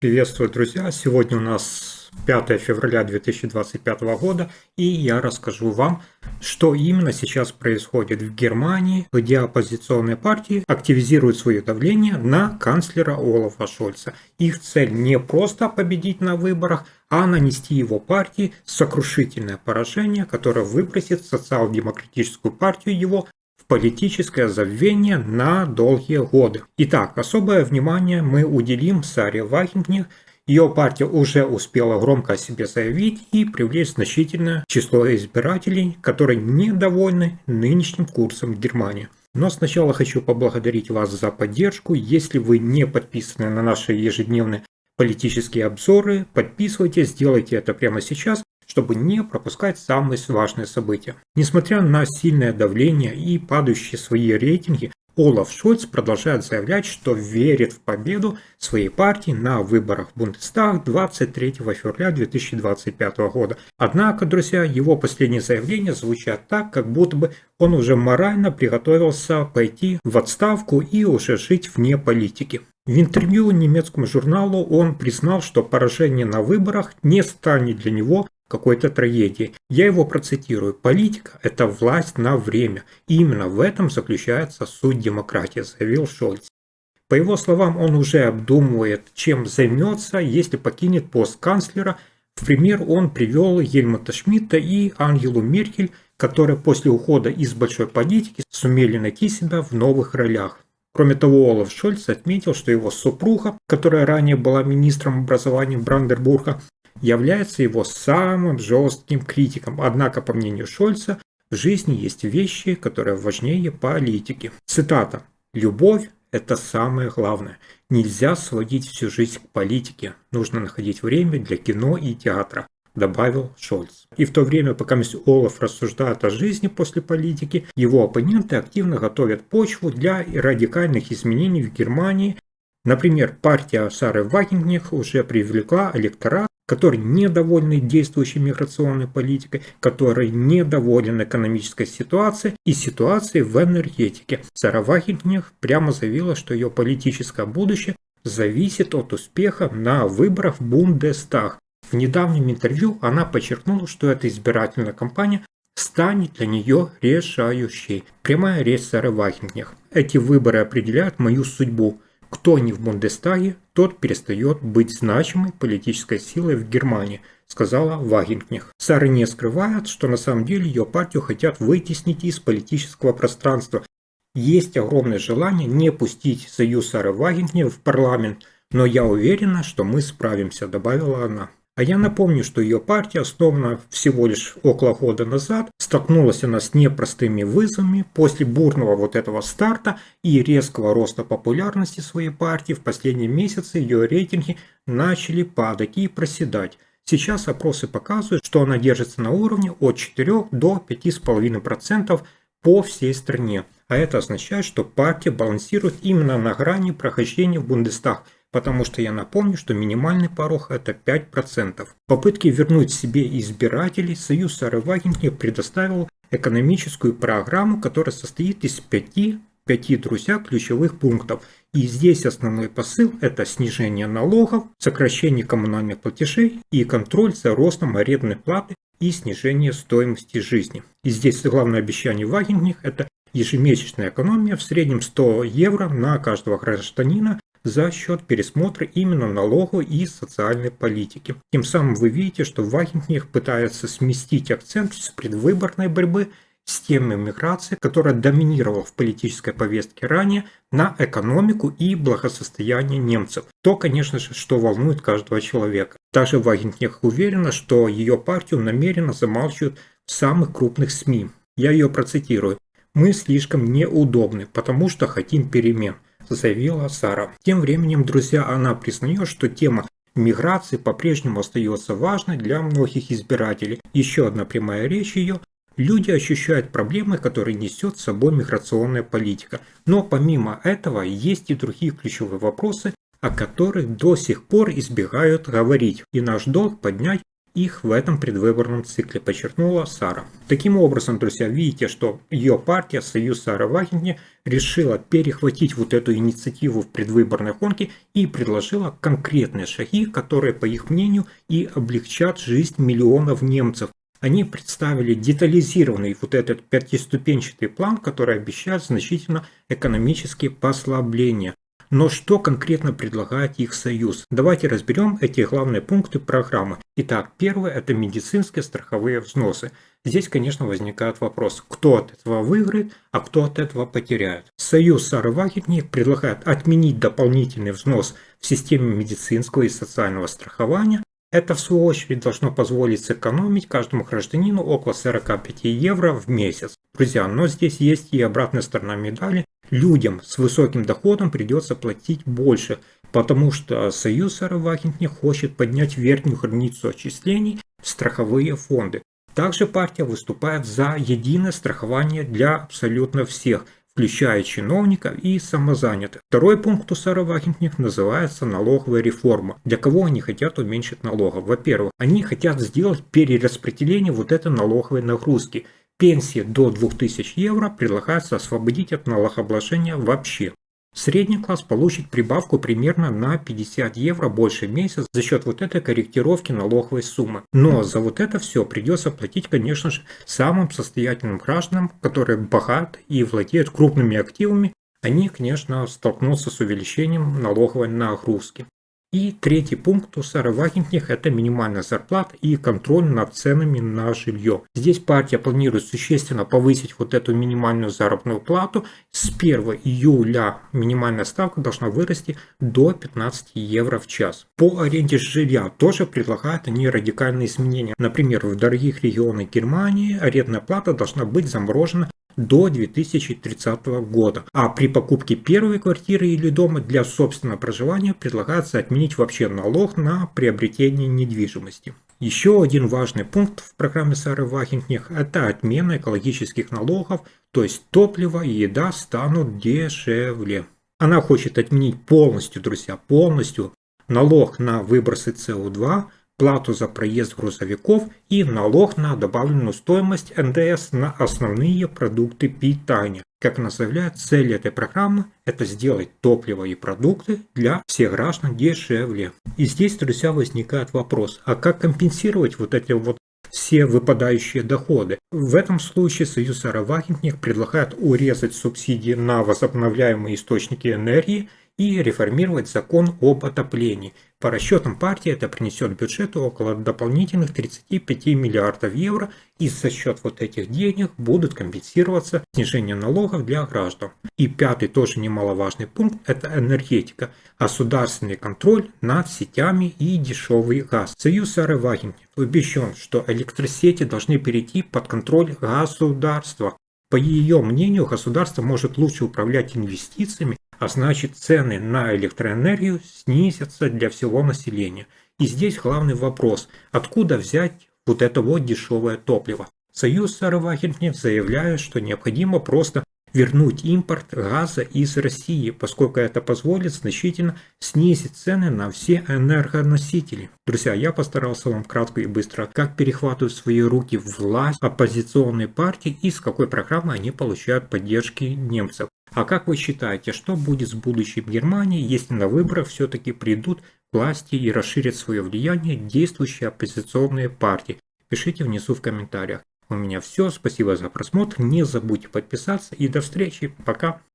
Приветствую, друзья! Сегодня у нас 5 февраля 2025 года, и я расскажу вам, что именно сейчас происходит в Германии, где оппозиционные партии активизируют свое давление на канцлера Олафа Шольца. Их цель не просто победить на выборах, а нанести его партии сокрушительное поражение, которое выбросит социал-демократическую партию его в политическое забвение на долгие годы. Итак, особое внимание мы уделим Саре Вагенкнехт. Ее партия уже успела громко о себе заявить и привлечь значительное число избирателей, которые недовольны нынешним курсом Германии. Но сначала хочу поблагодарить вас за поддержку. Если вы не подписаны на наши ежедневные политические обзоры, подписывайтесь, сделайте это прямо сейчас, чтобы не пропускать самые важные события. Несмотря на сильное давление и падающие свои рейтинги, Олаф Шольц продолжает заявлять, что верит в победу своей партии на выборах в Бундестаг 23 февраля 2025 года. Однако, друзья, его последние заявления звучат так, как будто бы он уже морально приготовился пойти в отставку и уже жить вне политики. В интервью немецкому журналу он признал, что поражение на выборах не станет для него какой-то трагедии. Я его процитирую. «Политика – это власть на время. И именно в этом заключается суть демократии», – заявил Шольц. По его словам, он уже обдумывает, чем займется, если покинет пост канцлера. В пример он привел Гельмута Шмидта и Ангелу Меркель, которые после ухода из большой политики сумели найти себя в новых ролях. Кроме того, Олаф Шольц отметил, что его супруга, которая ранее была министром образования Бранденбурга, является его самым жестким критиком. Однако, по мнению Шольца, в жизни есть вещи, которые важнее политики. Цитата. «Любовь – это самое главное. Нельзя сводить всю жизнь к политике. Нужно находить время для кино и театра», – добавил Шольц. И в то время, пока Олаф рассуждает о жизни после политики, его оппоненты активно готовят почву для радикальных изменений в Германии. Например, партия Сары Вагенкнехт уже привлекла электорат, который недоволен действующей миграционной политикой, который недоволен экономической ситуацией и ситуацией в энергетике. Сара Вагенкнехт прямо заявила, что ее политическое будущее зависит от успеха на выборах в Бундестаг. В недавнем интервью она подчеркнула, что эта избирательная кампания станет для нее решающей. Прямая речь Сары Вагенкнехт. «Эти выборы определяют мою судьбу. Кто не в Бундестаге, тот перестает быть значимой политической силой в Германии», сказала Вагенкнехт. Сара не скрывает, что на самом деле ее партию хотят вытеснить из политического пространства. Есть огромное желание не пустить союз Сары Вагенкнехт в парламент, но я уверена, что мы справимся, добавила она. А я напомню, что ее партия, основана всего лишь около года назад, столкнулась она с непростыми вызовами после бурного вот этого старта и резкого роста популярности своей партии. В последние месяцы ее рейтинги начали падать и проседать. Сейчас опросы показывают, что она держится на уровне от 4 до 5,5% по всей стране. А это означает, что партия балансирует именно на грани прохождения в Бундестаг. Потому что я напомню, что минимальный порог это 5%. Попытки вернуть себе избирателей союз Сары Вагенкнехт предоставил экономическую программу, которая состоит из пяти, друзья, ключевых пунктов. И здесь основной посыл – это снижение налогов, сокращение коммунальных платежей и контроль за ростом арендной платы и снижение стоимости жизни. И здесь главное обещание Вагенкнехт – это ежемесячная экономия в среднем 100 евро на каждого гражданина за счет пересмотра именно налоговой и социальной политики. Тем самым вы видите, что Вагенкнехт пытается сместить акцент с предвыборной борьбы с темой миграции, которая доминировала в политической повестке ранее, на экономику и благосостояние немцев. То, конечно же, что волнует каждого человека. Также Вагенкнехт уверена, что ее партию намеренно замалчивают в самых крупных СМИ. Я ее процитирую. «Мы слишком неудобны, потому что хотим перемен», заявила Сара. Тем временем, друзья, она признает, что тема миграции по-прежнему остается важной для многих избирателей. Еще одна прямая речь ее. Люди ощущают проблемы, которые несет с собой миграционная политика. Но помимо этого есть и другие ключевые вопросы, о которых до сих пор избегают говорить. И наш долг поднять их в этом предвыборном цикле, подчеркнула Сара. Таким образом, друзья, видите, что ее партия «Союз Сары Вагенки» решила перехватить вот эту инициативу в предвыборной гонке и предложила конкретные шаги, которые, по их мнению, и облегчат жизнь миллионов немцев. Они представили детализированный вот этот пятиступенчатый план, который обещает значительно экономические послабления. Но что конкретно предлагает их союз? Давайте разберем эти главные пункты программы. Итак, первое – это медицинские страховые взносы. Здесь, конечно, возникает вопрос, кто от этого выиграет, а кто от этого потеряет. Союз Сары Вагенки предлагает отменить дополнительный взнос в системе медицинского и социального страхования. Это, в свою очередь, должно позволить сэкономить каждому гражданину около 45 евро в месяц. Друзья, но здесь есть и обратная сторона медали. Людям с высоким доходом придется платить больше, потому что Союз Сары Вагенки хочет поднять верхнюю границу отчислений в страховые фонды. Также партия выступает за единое страхование для абсолютно всех, включая чиновников и самозанятых. Второй пункт у Сары Вагенки называется налоговая реформа. Для кого они хотят уменьшить налоги? Во-первых, они хотят сделать перераспределение вот этой налоговой нагрузки. Пенсии до 2000 евро предлагается освободить от налогообложения вообще. Средний класс получит прибавку примерно на 50 евро больше в месяц за счет вот этой корректировки налоговой суммы. Но за вот это все придется платить, конечно же, самым состоятельным гражданам, которые богаты и владеют крупными активами. Они, конечно, столкнутся с увеличением налоговой нагрузки. И третий пункт у Сары Вагенки – это минимальная зарплата и контроль над ценами на жилье. Здесь партия планирует существенно повысить вот эту минимальную заработную плату. С 1 июля минимальная ставка должна вырасти до 15 евро в час. По аренде жилья тоже предлагают они радикальные изменения. Например, в дорогих регионах Германии арендная плата должна быть заморожена до 2030 года. А при покупке первой квартиры или дома для собственного проживания предлагается отменить вообще налог на приобретение недвижимости. Еще один важный пункт в программе Сары Вагенки – это отмена экологических налогов, то есть топливо и еда станут дешевле. Она хочет отменить полностью, друзья, полностью налог на выбросы СО2, плату за проезд грузовиков и налог на добавленную стоимость НДС на основные продукты питания. Как она заявляет, цель этой программы – это сделать топливо и продукты для всех граждан дешевле. И здесь, друзья, возникает вопрос, а как компенсировать вот эти вот все выпадающие доходы? В этом случае Союз Сары Вагенки предлагает урезать субсидии на возобновляемые источники энергии и реформировать закон об отоплении. По расчетам партии это принесет бюджету около дополнительных 35 миллиардов евро, и за счет вот этих денег будут компенсироваться снижение налогов для граждан. И пятый, тоже немаловажный пункт, это энергетика, государственный контроль над сетями и дешевый газ. Союз Сары Вагенки убежден, что электросети должны перейти под контроль государства. По ее мнению, государство может лучше управлять инвестициями, а значит цены на электроэнергию снизятся для всего населения. И здесь главный вопрос, откуда взять вот это вот дешевое топливо? Союз Сары Вагенки заявляет, что необходимо просто вернуть импорт газа из России, поскольку это позволит значительно снизить цены на все энергоносители. Друзья, я постарался вам кратко и быстро, как перехватывают в свои руки власть оппозиционной партии и с какой программы они получают поддержки немцев. А как вы считаете, что будет с будущим Германии, если на выборах все-таки придут к власти и расширят свое влияние действующие оппозиционные партии? Пишите внизу в комментариях. У меня все, спасибо за просмотр, не забудьте подписаться и до встречи, пока!